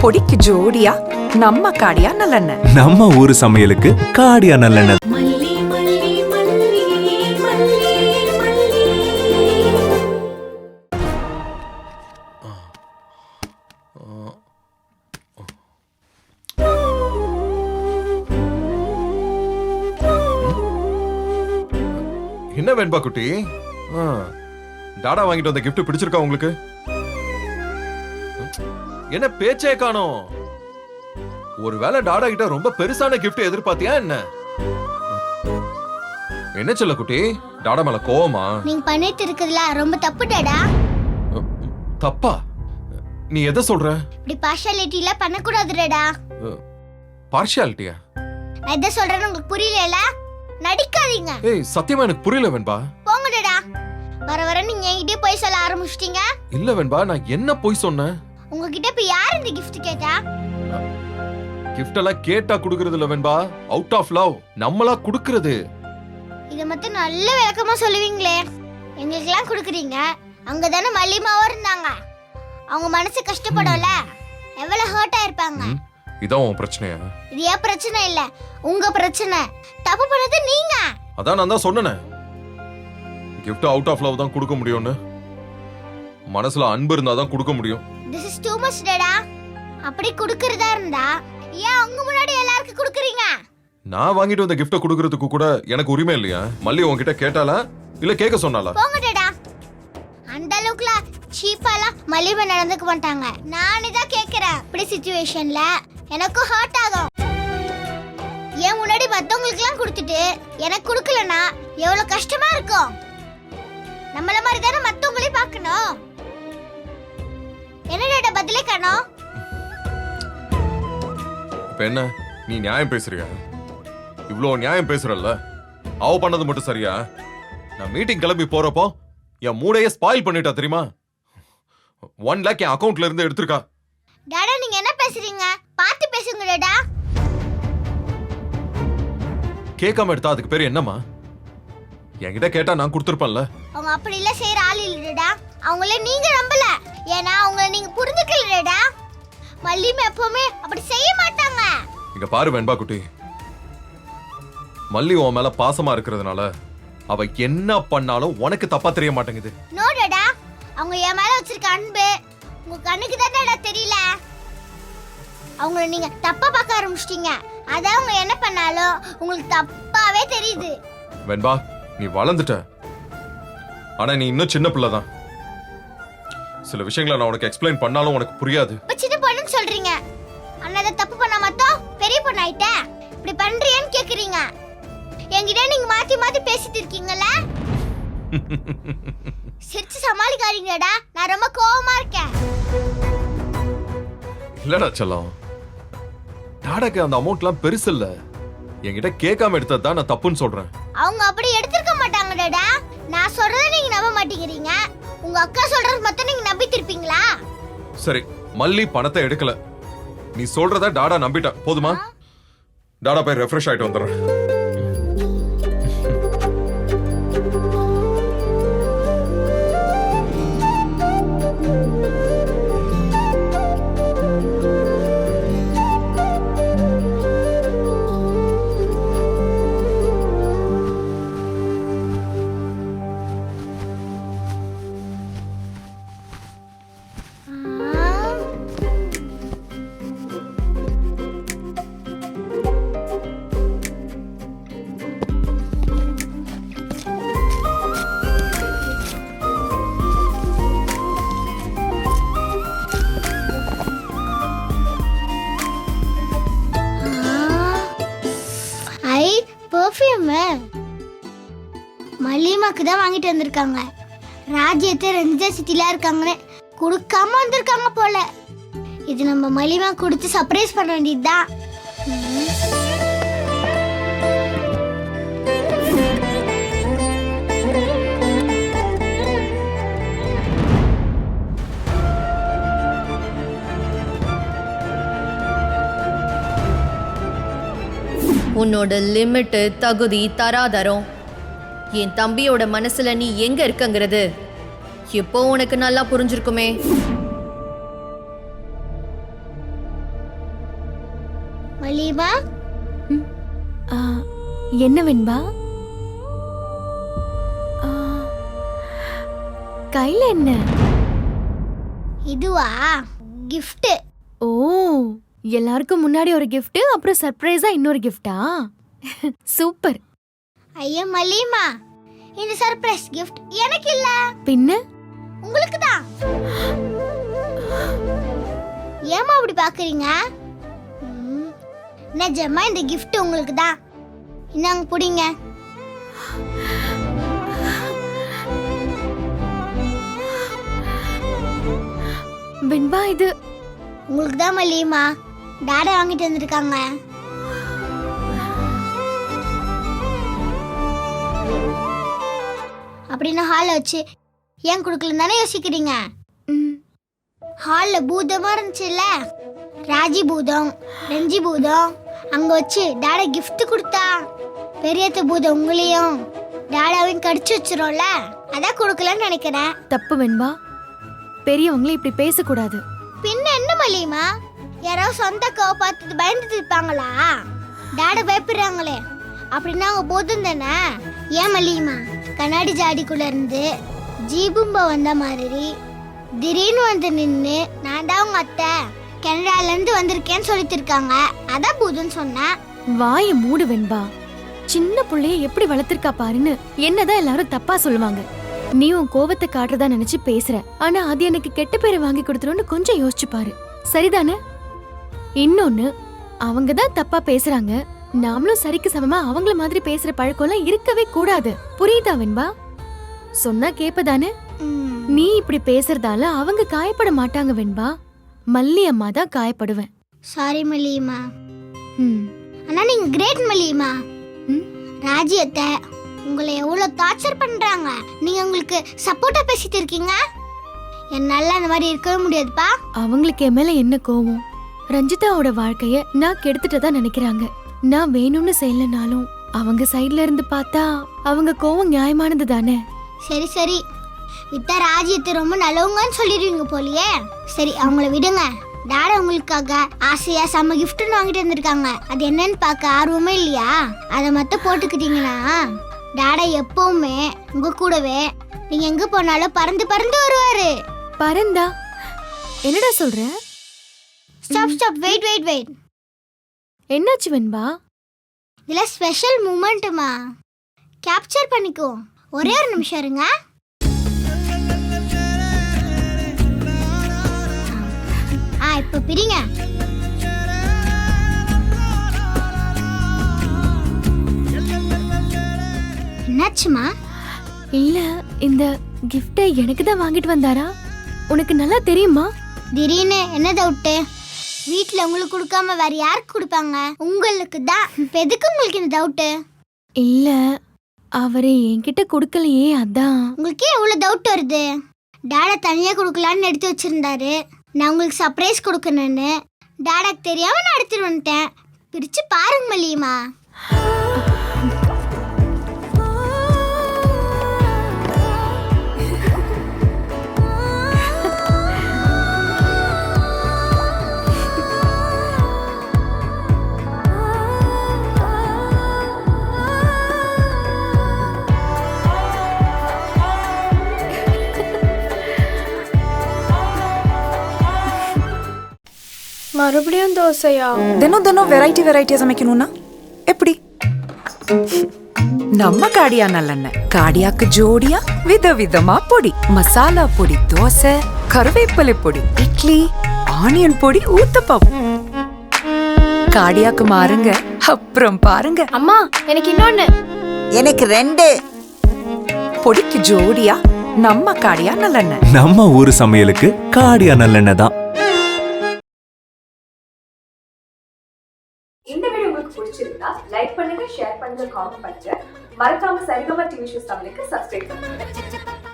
பொடிக்கு ஜோடியா நம்ம காடியா நல்லெண்ணெய். நம்ம ஊரு சமையலுக்கு காடியா நல்லெண்ணெய். என்ன வேண்பா குட்டி? டாடா வாங்கிட்டு வந்த கிஃப்ட் பிடிச்சிருக்கா உங்களுக்கு? என்ன பேச்சே காணோம்? ஒருவேளை டாடா கிட்ட ரொம்ப பெருசான கிஃப்ட் எதிர்பார்த்தியா என்ன? என்ன சொல்ல குட்டி? டாடா மேல கோவமா? நீங்க பண்ணிட்டு இருக்குதுல ரொம்ப தப்பு டாடா. தப்பா? நீ எதை சொல்ற? இப்படி பார்ஷியாலிட்டில பண்ண கூடாது டாடா. பார்ஷியாலிட்டியா? நான் எதை சொல்றேன்னு உங்களுக்கு புரியல? நடிக்காதீங்க. ஏய் சத்தியமா எனக்கு புரியல வெண்பா. போங்க டாடா. வர நீங்க என்கிட்ட போய் சொல்ல ஆரம்பிச்சிட்டீங்க. இல்ல வெண்பா, நான் என்ன போய் சொன்னேன்? உங்ககிட்ட இப்ப யார் இந்த gift கேட்டா? gift எல்லாம் கேட்டா குடுக்குறது இல்ல வெண்பா, அவுட் ஆஃப் லவ் நம்மளா குடுக்குறது. இத மட்டும் நல்ல விளக்கமா சொல்லுவீங்களே. எங்களுக்கெல்லாம் குடுக்குறீங்க. அங்க தானே மல்லிமாவும் இருந்தாங்க. அவங்க மனசு கஷ்டப்படும்ல, எவ்வளவு ஹர்ட் ஆயிருப்பாங்க. இதான் உன் பிரச்சனையா? இது ஏன் பிரச்சனை இல்ல, உங்க பிரச்சனை. தப்பு பண்ணது நீங்க. அதான் நான் தான் சொன்னேன், gift அவுட் ஆஃப் லவ் தான் கொடுக்க முடியும்னு. மனசுல அன்பு இருந்தா தான் கொடுக்க முடியும். This is too much டடா. அப்படி குடுக்கறதா இருந்தா ஏன் அவங்க முன்னாடி எல்லாருக்கும் குடுக்குறீங்க? நான் வாங்கிட்டு வந்த gift குடுக்கிறதுக்கு கூட எனக்கு உரிமை இல்லையா? மல்லி உன்கிட்ட கேட்டாளா இல்ல கேட்க சொன்னாளா? போங்க டடா. அந்த அளவுக்குல சீப்பால மல்லிமா நடந்துக்க மாட்டாங்க. நானே தான் கேக்குறேன். இப்படி சிச்சுவேஷன்ல எனக்கு ஹர்ட் ஆகும். ஏன் முன்னாடி மத்தவங்களுக்குலாம் கொடுத்துட்டு எனக்கு கொடுக்கலனா எவ்வளவு கஷ்டமா இருக்கும். நம்மள மாதிரி தானே மத்தவங்களையும் பார்க்கணும். என்னடா பதிலே காணோம்? இப்ப என்ன நீ நியாயம் பேசுறியா? இவ்ளோ நியாயம் பேசுறல்ல, அவ பண்ணது மட்டும் சரியா? நான் மீட்டிங் கிளம்பி போறப்போ என் மூளையே ஸ்பாயில் பண்ணிட்டா தெரியுமா? 1 lakh என் அக்கவுண்ட்ல இருந்து எடுத்துருக்கா. டாடா நீங்க என்ன பேசுறீங்க? பார்த்து பேசுங்க டாடா. கேட்காம எடுத்தா அதுக்கு பேரு என்னமா? என்கிட்ட கேட்டா நான் கொடுத்துருப்பேன்ல. அவங்க அப்படி இல்ல செய்யற ஆள் இல்லடா. அவங்கள நீங்க நம்பல. ஏன்னா அவங்கள நீங்க புரிஞ்சுக்கலடா. மல்லிமா எப்பவுமே அப்படி செய்ய மாட்டாங்க. இங்க பாரு வெண்பா குட்டி, மல்லி உன் மேல பாசமா இருக்கிறதுனால அவ என்ன பண்ணாலும் உனக்கு தப்பா தெரிய மாட்டேங்குது. நோடடா, அவங்க என் மேல வச்சிருக்க அன்பு உங்க கண்ணுக்கு தானடா தெரியல. அவங்கள நீங்க தப்பா பார்க்க ஆரம்பிச்சிட்டீங்க. அதான் அவங்க என்ன பண்ணாலும் உங்களுக்கு தப்பாவே தெரியுது. வெண்பா நீ வளர்ந்துட்ட, ஆனா நீ இன்னும் சின்ன பிள்ளை தான். சில விஷயங்களை நான் உனக்கு எக்ஸ்பிளைன் பண்ணாலும் உனக்கு புரியாது. இப்ப சின்ன பொண்ணுன்னு சொல்றீங்க. அண்ணாத தப்பு பண்ணா மட்டும் பெரிய பொண்ணு ஆயிட்ட. இப்படி பண்றியேன்னு கேக்குறீங்க. என்கிட்ட நீங்க மாத்தி மாத்தி பேசிட்டு இருக்கீங்கல்ல. சிரிச்சு சமாளிக்காதீங்கடா. நான் ரொம்ப கோவமா இருக்கேன். இல்லடா செல்லம், டாடாக்கு அந்த அமௌண்ட்லாம் பெருசு இல்ல. என்கிட்ட கேட்காம எடுத்தது தான் நான் தப்புன்னு சொல்றேன். அவங்க அப்படி எடுத்துக்க மாட்டாங்க டாடா. நான் சொல்றத நீங்க நம்ப மாட்டேங்கிறீங்க. உங்க அக்கா சொல்றது மட்டும் நீங்க நம்பிட்டு இருப்பீங்களா? சரி, மல்லி பணத்தை எடுக்கல, நீ சொல்றத டாடா நம்பிட்டா போதுமா? டாடா போய் ரெஃப்ரெஷ் ஆயிட்டு வந்துடுறேன். மல்லிமாக்கு தான் வாங்கிட்டு வந்திருக்காங்க. ராஜ்யத்தை ரஞ்சிதா சிட்டில இருக்காங்கன்னு கொடுக்காம வந்திருக்காங்க போல. இது நம்ம மல்லிமா கொடுத்து சர்ப்ரைஸ் பண்ண வேண்டியதுதான். உன்னோட லிமிட், தகுதி, தராதரம், என் தம்பியோட மனசுல நீ எங்க இருக்கங்கிறது இப்போ உனக்கு நல்லா புரிஞ்சிருக்குமே. மலிமா ஆ, என்ன வெண்பா? ஆ, கையில என்ன? இதுவா gift. ஓ, எல்லாருக்கும் முன்னாடி ஒரு gift, அப்புறம் சர்ப்ரைஸா இன்னொரு gift-ஆ? சூப்பர். ஐயா மலிமா, இந்த சர்ப்ரைஸ் gift எனக்கு இல்ல, பின்ன உங்களுக்கு தான். ஏமா அப்படி பாக்குறீங்க? நிஜமா இந்த gift உங்களுக்கு தான். இந்தாங்க புடிங்க. வெண்பா, இது உங்களுக்கு தான் மலிமா. டாடா வாங்கிட்டு வந்திருக்காங்க. அப்படின்னு ஹாலில் வச்சு ஏன் கொடுக்கலன்னு தானே யோசிக்கிறீங்க? ம், ஹாலில் பூதமா இருந்துச்சுல்ல, ராஜி பூதம், ரஞ்சி பூதம், அங்கே வச்சு டாடா gift கொடுத்தா பெரியத்த பூதம் உங்களையும் டாடாவையும் கடிச்சு வச்சிரும்ல, அதான் கொடுக்கலன்னு நினைக்கிறேன். தப்பு வெண்பா. பெரியவங்களே இப்படி பேசக்கூடாது. பின்ன என்ன மலிமா, யாராவது சொந்த அக்காவை பார்த்துட்டு பயந்துட்டு இருப்பாங்களா? டாடா பயப்படுறாங்களே, அப்படின்னா அவங்க போதும் தானே. ஏன் மலிமா, கண்ணாடி ஜாடிக்குள்ள இருந்து ஜீபும்பா வந்த மாதிரி திடீர்னு வந்து நின்று நான் தான் உங்க அத்தை கனடால இருந்து வந்திருக்கேன்னு சொல்லிட்டு இருக்காங்க, அதான் போதும்னு சொன்னேன். வாயை மூடு வெண்பா. சின்ன புள்ளைய எப்படி வளர்த்திருக்கா பாருன்னு என்னதான் எல்லாரும் தப்பா சொல்லுவாங்க. நீ உன் கோவத்தை காட்டுறதா நினைச்சு பேசுற, ஆனா அது எனக்கு கெட்ட பேரை வாங்கி கொடுத்துருன்னு கொஞ்சம் யோசிச்சு பாரு. சரிதானே? இன்னொன்னு, அவங்க தான் தப்பா பேசுறாங்க, நாமளும் சரிக்கு சமமா அவங்கள மாதிரி பேசுற பழக்கம்லாம் இருக்கவே கூடாது. புரியுதா வெண்பா? சொன்னா கேப்பதானே? நீ இப்படி பேசுறதால அவங்க காயப்பட மாட்டாங்க வெண்பா. மல்லி அம்மா தான் காயப்படுவேன். சாரி மலிமா. ம், ஆனா நீங்க கிரேட் மலிமா. ம். ராஜி அத்தை உங்களை எவ்வளவு டார்ச்சர் பண்றாங்க, நீங்க உங்களுக்கு சப்போர்ட்டா பேசிட்டு இருக்கீங்க. என்னால அந்த மாதிரி இருக்கவே முடியாதுப்பா. அவங்களுக்கு என் மேல என்ன கோவம்? ரஞ்சிதாவோட வாழ்க்கைய நான் கெடுத்துட்டதா நினைக்கிறாங்க. நான் வேணும்னு செய்யலனாலும் அவங்க சைடுல இருந்து பார்த்தா அவங்க கோவம் நியாயமானது தானே. சரி சரி, வித்தா ராஜ்யத்தை ரொம்ப நல்லவங்கன்னு சொல்லிடுவீங்க போலியே. சரி அவங்கள விடுங்க. டாடா உங்களுக்காக ஆசையா செம்ம கிஃப்ட்னு வாங்கிட்டு வந்திருக்காங்க. அது என்னன்னு பார்க்க ஆர்வமே இல்லையா? அதை மட்டும் போட்டுக்கிட்டீங்கன்னா டாடா எப்பவுமே உங்க கூடவே நீங்க எங்க போனாலும் பறந்து பறந்து வருவாரு. பரந்தா? என்னடா சொல்ற? Stop stop, wait wait wait. என்னாச்சு வெண்பா? இதுல ஸ்பெஷல் மூமெண்ட்டுமா, கேப்சர் பண்ணிக்கோ. ஒரே ஒரு நிமிஷம் இருங்க. இப்ப பிரிங்க. என்னாச்சுமா? இல்ல, இந்த கிஃப்டை எனக்கு தான் வாங்கிட்டு வந்தாரா? உனக்கு நல்லா தெரியுமா? திடீர்னு என்ன டவுட்டு? வீட்ல உங்களுக்கு கொடுக்காம வேற யாருக்கு கொடுப்பாங்க? உங்களுக்கு தான். இப்ப எதுக்கு உங்களுக்கு இந்த டவுட்டு? இல்ல, அவரு என்கிட்ட கொடுக்கலையே, அதான். உங்களுக்கு ஏன் இவ்வளவு டவுட் வருது? டாடா தனியா கொடுக்கலான்னு எடுத்து வச்சிருந்தாரு. நான் உங்களுக்கு சர்ப்ரைஸ் கொடுக்கணும்னு டாடாக்கு தெரியாம நான் எடுத்துட்டு வந்துட்டேன். பிரிச்சு பாருங்க மல்லியம்மா. மறுபடியும் தோசையா? தினம் தினம் வெரைட்டியா சமைக்கணும்னா எப்படி? நம்ம காடியா நல்லெண்ணெய். காடியாக்கு ஜோடியா விதவிதமா பொடி, மசாலா பொடி, தோசை, கருவேப்பிலை பொடி, இட்லி, ஆனியன் பொடி, ஊத்தப்பம். காடியாக்கு மாறுங்க, அப்புறம் பாருங்க. அம்மா, எனக்கு இன்னொன்னு. எனக்கு 2. பொடிக்கு ஜோடியா நம்ம காடியா நல்லெண்ணெய். நம்ம ஊரு சமையலுக்கு காடியா நல்லெண்ணெய் தான். இந்த வீடியோ உங்களுக்கு பிடிச்சிருந்தா லைக் பண்ணுங்க, ஷேர் பண்ணுங்க, காமெண்ட் பண்ணுங்க. மறக்காம சரிகமா டிவி ஷோஸ் தமிழுக்கு சப்ஸ்கிரைப் பண்ணுங்க.